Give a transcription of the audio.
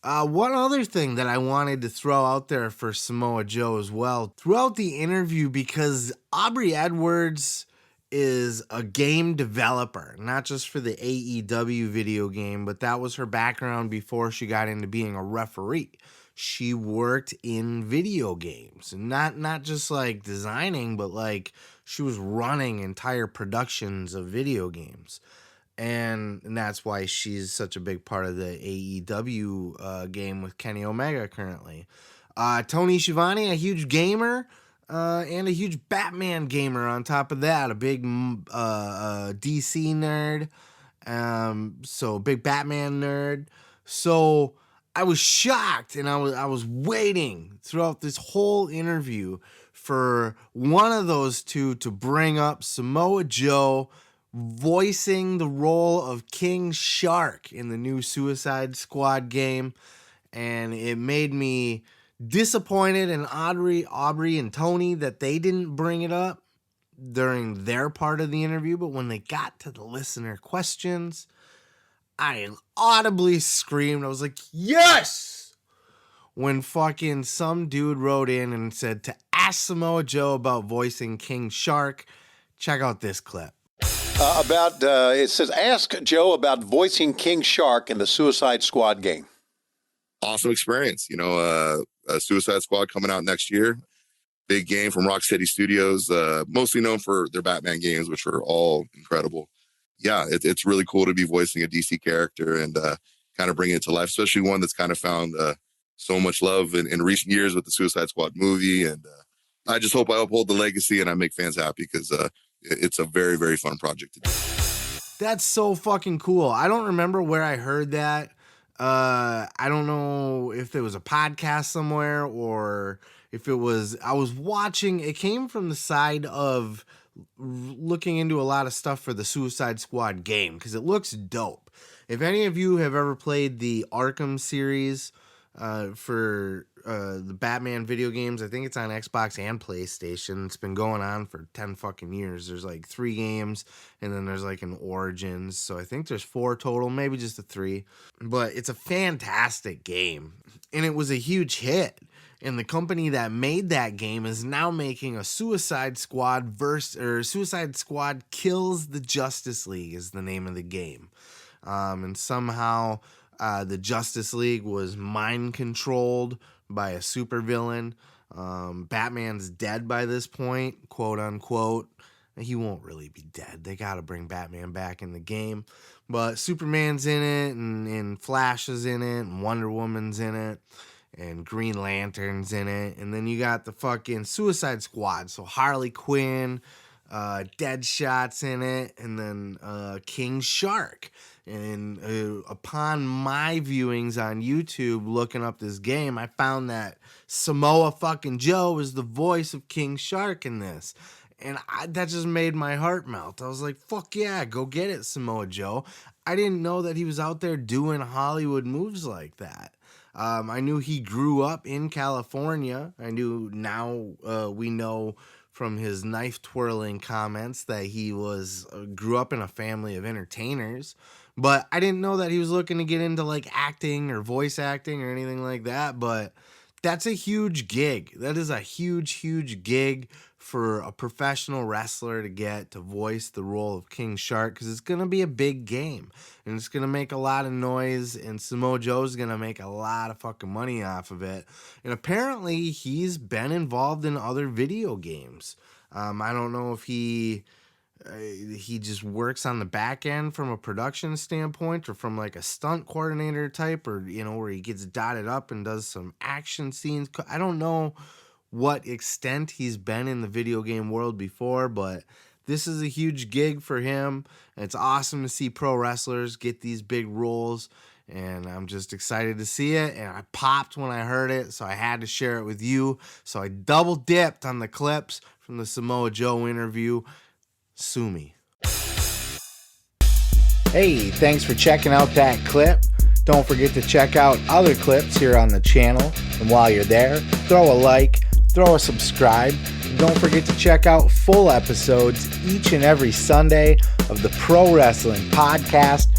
One other thing that I wanted to throw out there for Samoa Joe as well, throughout the interview, because Aubrey Edwards is a game developer, not just for the AEW video game, but that was her background before she got into being a referee. She worked in video games, not just like designing, but like she was running entire productions of video games. And that's why she's such a big part of the AEW game with Kenny Omega currently. Tony Schiavone, a huge gamer, and a huge Batman gamer on top of that. A big DC nerd. So big Batman nerd. So I was shocked, and I was waiting throughout this whole interview for one of those two to bring up Samoa Joe voicing the role of King Shark in the new Suicide Squad game, and it made me disappointed in Aubrey and Tony that they didn't bring it up during their part of the interview, but when they got to the listener questions, I audibly screamed. I was like, yes! When fucking some dude wrote in and said to ask Samoa Joe about voicing King Shark. Check out this clip. It says, ask Joe about voicing King Shark in the Suicide Squad game. Awesome experience. Suicide Squad coming out next year. Big game from Rocksteady Studios, mostly known for their Batman games, which are all incredible. Yeah, it's really cool to be voicing a DC character and kind of bring it to life, especially one that's kind of found so much love in recent years with the Suicide Squad movie. And I just hope I uphold the legacy and I make fans happy because it's a very, very fun project to do. That's so fucking cool. I don't remember where I heard that. I don't know if it was a podcast somewhere or if it was, I was watching, it came from the side of looking into a lot of stuff for the Suicide Squad game because it looks dope. If any of you have ever played the Arkham series for the Batman video games, I think it's on Xbox and PlayStation. It's been going on for 10 fucking years. There's like 3 games and then there's like an Origins. So I think there's 4 total, maybe just a 3. But it's a fantastic game and it was a huge hit. And the company that made that game is now making a Suicide Squad Suicide Squad Kills the Justice League is the name of the game. And somehow the Justice League was mind controlled by a supervillain. Batman's dead by this point, quote unquote. He won't really be dead. They got to bring Batman back in the game. But Superman's in it, and Flash is in it, and Wonder Woman's in it. And Green Lantern's in it. And then you got the fucking Suicide Squad. So Harley Quinn, Deadshot's in it. And then King Shark. And upon my viewings on YouTube looking up this game, I found that Samoa fucking Joe is the voice of King Shark in this. And that just made my heart melt. I was like, fuck yeah, go get it, Samoa Joe. I didn't know that he was out there doing Hollywood moves like that. I knew he grew up in California. I knew we know from his knife twirling comments that he grew up in a family of entertainers. But I didn't know that he was looking to get into like acting or voice acting or anything like that. But that's a huge gig. That is a huge, huge gig for a professional wrestler to get to voice the role of King Shark because it's going to be a big game and it's going to make a lot of noise and Samoa Joe's going to make a lot of fucking money off of it. And apparently he's been involved in other video games. I don't know if he just works on the back end from a production standpoint or from like a stunt coordinator type or, where he gets dotted up and does some action scenes. I don't know what extent he's been in the video game world before, but this is a huge gig for him. It's awesome to see pro wrestlers get these big roles, and I'm just excited to see it, and I popped when I heard it, so I had to share it with you. So I double dipped on the clips from the Samoa Joe interview. Sue me. Hey, thanks for checking out that clip. Don't forget to check out other clips here on the channel, and while you're there, throw a like, throw a subscribe, and don't forget to check out full episodes each and every Sunday of the Pro Wrestling Podcast.